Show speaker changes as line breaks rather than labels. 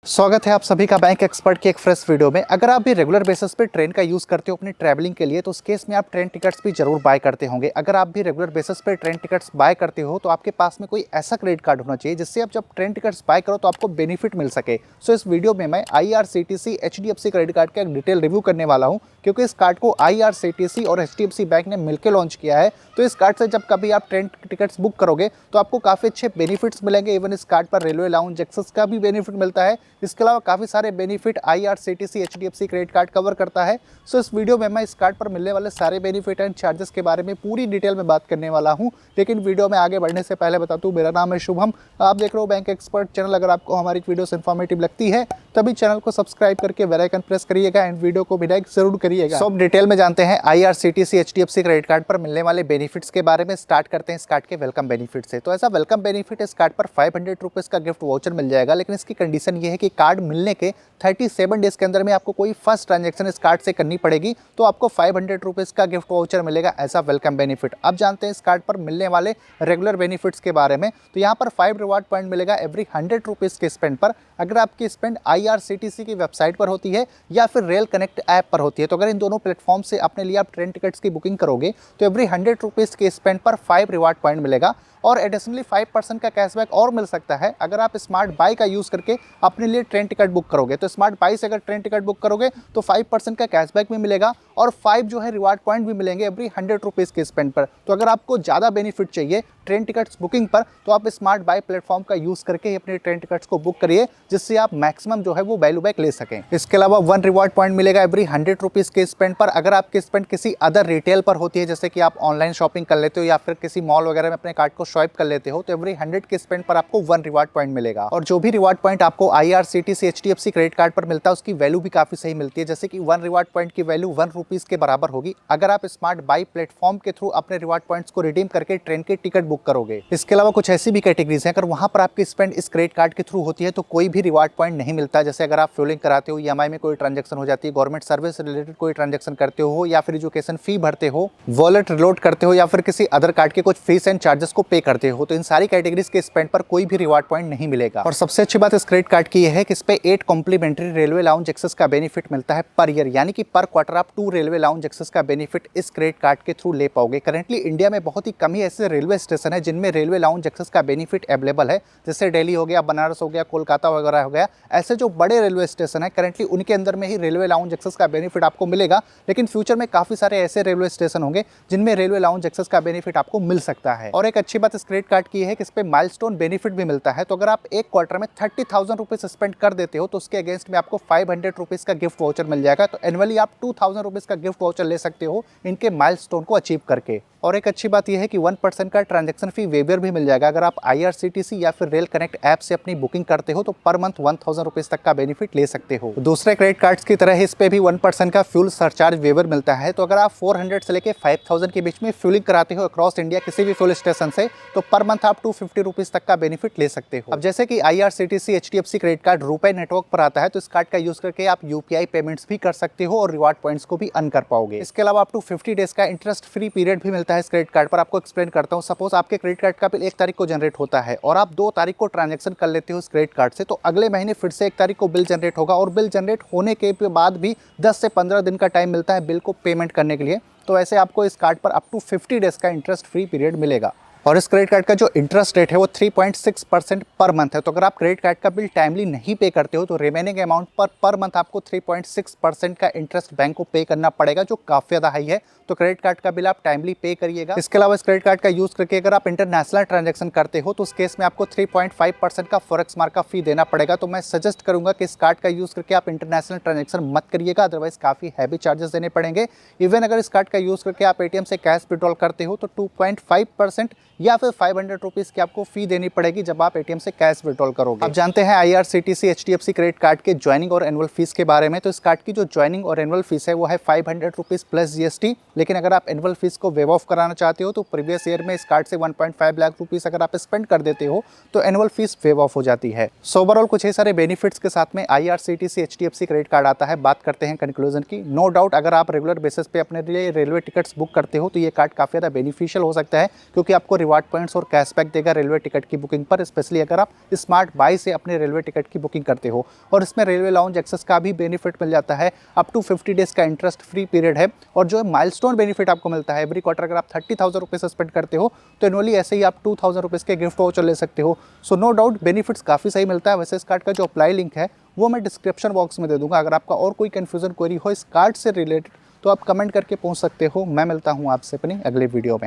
स्वागत है आप सभी का बैंक एक्सपर्ट के एक फ्रेश वीडियो में। अगर आप भी रेगुलर बेसिस पे ट्रेन का यूज़ करते हो अपनी ट्रैवलिंग के लिए तो उस केस में आप ट्रेन टिकट्स भी जरूर बाय करते होंगे। अगर आप भी रेगुलर बेसिस पे ट्रेन टिकट्स बाय करते हो तो आपके पास में कोई ऐसा क्रेडिट कार्ड होना चाहिए जिससे आप जब ट्रेन टिकट्स बाय करो तो आपको बेनिफिट मिल सके। सो इस वीडियो में मैं IRCTC HDFC क्रेडिट कार्ड का एक डिटेल रिव्यू करने वाला हूँ, क्योंकि इस कार्ड को IRCTC और HDFC बैंक ने मिलकर लॉन्च किया है। तो इस कार्ड से जब कभी आप ट्रेन टिकट्स बुक करोगे तो आपको काफ़ी अच्छे बेनिफिट्स मिलेंगे। इवन इस कार्ड पर रेलवे लाउंज एक्सेस का भी बेनिफिट मिलता है। इसके अलावा काफ़ी सारे benefit IRCTC HDFC credit card cover करता है। सो इस वीडियो में मैं इस कार्ड पर मिलने वाले सारे बेनिफिट एंड चार्जेस के बारे में पूरी डिटेल में बात करने वाला हूं। लेकिन वीडियो में आगे बढ़ने से पहले बता दूं, मेरा नाम है शुभम, आप देख रहे हो बैंक एक्सपर्ट चैनल। अगर आपको हमारी वीडियोस इन्फॉर्मेटिव लगती है तभी चैनल को सब्सक्राइब करके बेल आइकन प्रेस करिएगा एंड वीडियो को भी लाइक जरूर करिएगा। सो अब डिटेल में जानते हैं IRCTC HDFC क्रेडिट कार्ड पर मिलने वाले बेनिफिट्स के बारे में। स्टार्ट करते हैं इस कार्ड के वेलकम बेनिफिट से। तो ऐसा वेलकम बेनिफिट इस कार्ड पर 500 रुपीज़ का गिफ्ट वाउचर मिल जाएगा, लेकिन इसकी कंडीशन ये है कि कार्ड मिलने के 37 डेज के अंदर में आपको कोई फर्स्ट ट्रांजैक्शन इस कार्ड से करनी पड़ेगी तो आपको 500 रुपीज़ का गिफ्ट वाउचर मिलेगा एज अ वेलकम बेनिफिट। अब जानते हैं इस कार्ड पर मिलने वाले रेगुलर बेनिफिट्स के बारे में। तो यहाँ पर 5 रिवार्ड पॉइंट मिलेगा एवरी 100 रुपीज़ के स्पेंड पर। अगर आपकी स्पेंड IRCTC की वेबसाइट पर होती है या फिर रेल कनेक्ट ऐप पर होती है, तो अगर इन दोनों प्लेटफॉर्म से अपने लिए आप ट्रेन टिकट्स की बुकिंग करोगे तो एवरी 100 रुपीज़ के स्पेंड पर 5 रिवार्ड पॉइंट मिलेगा और एडिशनली 5% का कैशबैक और मिल सकता है अगर आप स्मार्ट बाई का यूज़ करके अपने लिए ट्रेन टिकट बुक करोगे। तो स्मार्ट बाई से अगर ट्रेन टिकट बुक करोगे तो 5% का कैशबैक भी मिलेगा और 5 जो है रिवार्ड पॉइंट भी मिलेंगे एवरी 100 रुपीज़ के स्पेंड पर। तो अगर आपको ज़्यादा बेनिफिट चाहिए ट्रेन टिकट्स बुकिंग पर तो आप स्मार्ट बाई प्लेटफॉर्म का यूज़ करके ही अपने ट्रेन टिकट्स को बुक करिए, जिससे आप मैक्सिमम जो है वो वैल्यू बैक ले सकें। इसके अलावा 1 रिवार्ड पॉइंट मिलेगा एवरी 100 रुपीज़ के स्पेंड पर। अगर आपकी स्पेंड किसी अदर रिटेल पर होती है, जैसे कि आप ऑनलाइन शॉपिंग कर लेते हो या फिर किसी मॉल वगैरह में अपने कार्ड को स्वाइप कर लेते हो, तो एवरी 100 के स्पेंड पर आपको 1 रिवार्ड पॉइंट मिलेगा। और जो भी रिवार्ड पॉइंट आपको IRCTC HDFC क्रेडिट कार्ड पर मिलता है उसकी वैल्यू भी काफी सही मिलती है। जैसे कि 1 रिवार्ड पॉइंट की वैल्यू 1 रुपीज़ के बराबर होगी अगर आप स्मार्ट बाई प्लेटफॉर्म के थ्रू अपने रिवार्ड पॉइंट्स को रिडीम करके ट्रेन की टिकट बुक करोगे। इसके अलावा कुछ ऐसी भी कैटेगरीज हैं, अगर वहां पर आपकी स्पेंड इस क्रेडिट कार्ड के थ्रू होती है तो कोई भी रिवार्ड पॉइंट नहीं मिलता। जैसे अगर आप फ्यूलिंग कराते हो, EMI में कोई ट्रांजेक्शन हो जाती है, गवर्नमेंट सर्विस रिलेटेड कोई ट्रांजेक्शन करते हो या फिर एजुकेशन फी भरते हो, वॉलेट रिलोड करते हो या फिर किसी अदर कार्ड के कुछ फीस एंड चार्जेस को पे करते हो, तो इन सारी कैटेगरीज के स्पेंड पर कोई भी रिवार्ड पॉइंट नहीं मिलेगा। और सबसे अच्छी बात इस क्रेडिट कार्ड की यह है कि इस पे 8 कॉम्प्लीमेंट्री रेलवे लाउंज एक्सेस का बेनिफिट मिलता है पर ईयर, यानी कि पर क्वार्टर आप 2 रेलवे लाउंज एक्सेस का बेनिफिट इस क्रेडिट कार्ड के थ्रू ले पाओगे। करेंटली इंडिया में बहुत ही कम ही ऐसे रेलवे स्टेशन है जिनमें रेलवे लाउंज एक्सेस का बेनिफिट अवेलेबल है, जैसे दिल्ली हो गया, बनारस हो गया, कोलकाता वगैरह हो गया। ऐसे जो बड़े रेलवे स्टेशन है करेंटली उनके अंदर में ही रेलवे लाउंज एक्सेस का बेनिफिट आपको मिलेगा, लेकिन फ्यूचर में काफी सारे ऐसे रेलवे स्टेशन होंगे जिनमें रेलवे लाउंज एक्सेस का बेनिफिट आपको मिल सकता है। और एक अच्छी बात इस क्रेडिट कार्ड की है कि इस पे माइलस्टोन बेनिफिट भी मिलता है। तो अगर आप एक क्वार्टर में 30,000 रुपीज स्पेंड कर देते हो तो उसके अगेंस्ट में आपको 500 रुपीज का गिफ्ट वाउचर मिल जाएगा। तो एनुअली आप 2,000 रुपीज का गिफ्ट वाउचर ले सकते हो इनके माइलस्टोन को अचीव करके। और एक अच्छी बात यह है कि 1% का ट्रांजैक्शन फी वेवर भी मिल जाएगा। अगर आप IRCTC या फिर रेल कनेक्ट ऐप से अपनी बुकिंग करते हो तो पर मंथ 1000 रुपीज तक का बेनिफिट ले सकते हो। दूसरे क्रेडिट कार्ड्स की तरह इस पे भी 1% का फ्यूल सरचार्ज वेवर मिलता है। तो अगर आप 400 से लेके 5000 के बीच में फ्यूलिंग कराते हो अक्रॉस इंडिया किसी भी फ्यूल स्टेशन से तो पर मंथ आप 250 रुपीज तक का बेनिफिट ले सकते हो। अब जैसे कि IRCTC HDFC क्रेडिट कार्ड रुपए नेटवर्क पर आता है तो इस कार्ड का यूज करके आप UPI पेमेंट्स भी कर सकते हो और रिवार्ड पॉइंट्स को भी अर्न कर पाओगे। इसके अलावा आप 50 डेज का इंटरेस्ट फ्री पीरियड भी मिलता है इस क्रेडिट कार्ड पर। आपको एक्सप्लेन करता हूं। सपोज आपके क्रेडिट कार्ड का बिल 1 तारीख को जनरेट होता है और आप 2 तारीख को ट्रांजैक्शन कर लेते हो इस क्रेडिट कार्ड से, तो अगले महीने फिर से 1 तारीख को बिल जनरेट होगा और बिल जनरेट होने के बाद भी 10 से 15 दिन का टाइम मिलता है बिल को पेमेंट करने के लिए। तो ऐसे आपको इस कार्ड पर अप टू 50 डेज का इंटरेस्ट फ्री पीरियड मिलेगा। और इस क्रेडिट कार्ड का जो इंटरेस्ट रेट है वो 3.6% पर मंथ है। तो अगर आप क्रेडिट कार्ड का बिल टाइमली नहीं पे करते हो तो रिमेनिंग अमाउंट पर मंथ आपको 3.6% का इंटरेस्ट बैंक को पे करना पड़ेगा, जो काफ़ी ज़्यादा हाई है। तो क्रेडिट कार्ड का बिल आप टाइमली पे करिएगा। इसके अलावा इस क्रेडिट कार्ड का यूज़ करके अगर आप इंटरनेशनल ट्रांजैक्शन करते हो तो उस केस में आपको 3.5% का फॉरेक्स मार्क का फी देना पड़ेगा। तो मैं सजेस्ट करूंगा कि इस कार्ड का यूज़ करके आप इंटरनेशनल ट्रांजैक्शन मत करिएगा, अदरवाइज काफ़ी हैवी चार्जेस देने पड़ेंगे। इवन अगर इस कार्ड का यूज़ करके आप ATM से कैश विड्रॉल करते हो तो 2.5% या फिर 500 रुपीज़ की आपको फी देनी पड़ेगी जब आप ATM से कैश विड्रॉल करोगे। अब जानते हैं IRCTC HDFC क्रेडिट कार्ड के ज्वाइनिंग और एनुअल फीस के बारे में। तो इस कार्ड की जो ज्वाइनिंग और एनुअल फीस है वो है 500 रुपीज़ प्लस GST, लेकिन अगर आप एनुअल फीस को वेव ऑफ कराना चाहते हो तो प्रीवियस ईयर में इस कार्ड से 1.5 लाख रुपीज़ अगर आप स्पेंड कर देते हो तो एनुअल फीस वेव ऑफ हो जाती है। सो ओवरऑल कुछ ही सारे बेनिफिट्स के साथ में IRCTC HDFC क्रेडिट कार्ड आता है। बात करते हैं कंक्लूजन की। नो डाउट अगर आप रेगुलर बेसिस पे अपने लिए रेलवे टिकट्स बुक करते हो तो ये कार्ड काफ़ी ज़्यादा बेनिफिशियल हो सकता है, क्योंकि आपको रिवार्ड पॉइंट्स और कैशबैक देगा रेलवे टिकट की बुकिंग पर, स्पेशली अगर आप स्मार्ट बाई से अपने रेलवे टिकट की बुकिंग करते हो। और इसमें रेलवे लाउंज एक्सेस का भी बेनिफिट मिल जाता है, अप टू 50 डेज का इंटरेस्ट फ्री पीरियड है। और जो माइलस्टोन बेनिफिट आपको मिलता है एवरी क्वार्टर, अगर आप 30,000 रुपीज़ स्पेंड करते हो तो एनुअली ऐसे ही आप 2,000 रुपीज़ के गिफ्ट वाउचर ले सकते हो। सो नो डाउट बेनिफिट्स काफ़ी सही मिलता है। वैसे इस कार्ड का जो अप्लाई लिंक है वो मैं डिस्क्रिप्शन बॉक्स में दे दूंगा। अगर आपका और कोई कन्फ्यूजन क्वेरी हो इस कार्ड से रिलेटेड तो आप कमेंट करके पूछ सकते हो। मैं मिलता हूँ आपसे अपनी अगले वीडियो में।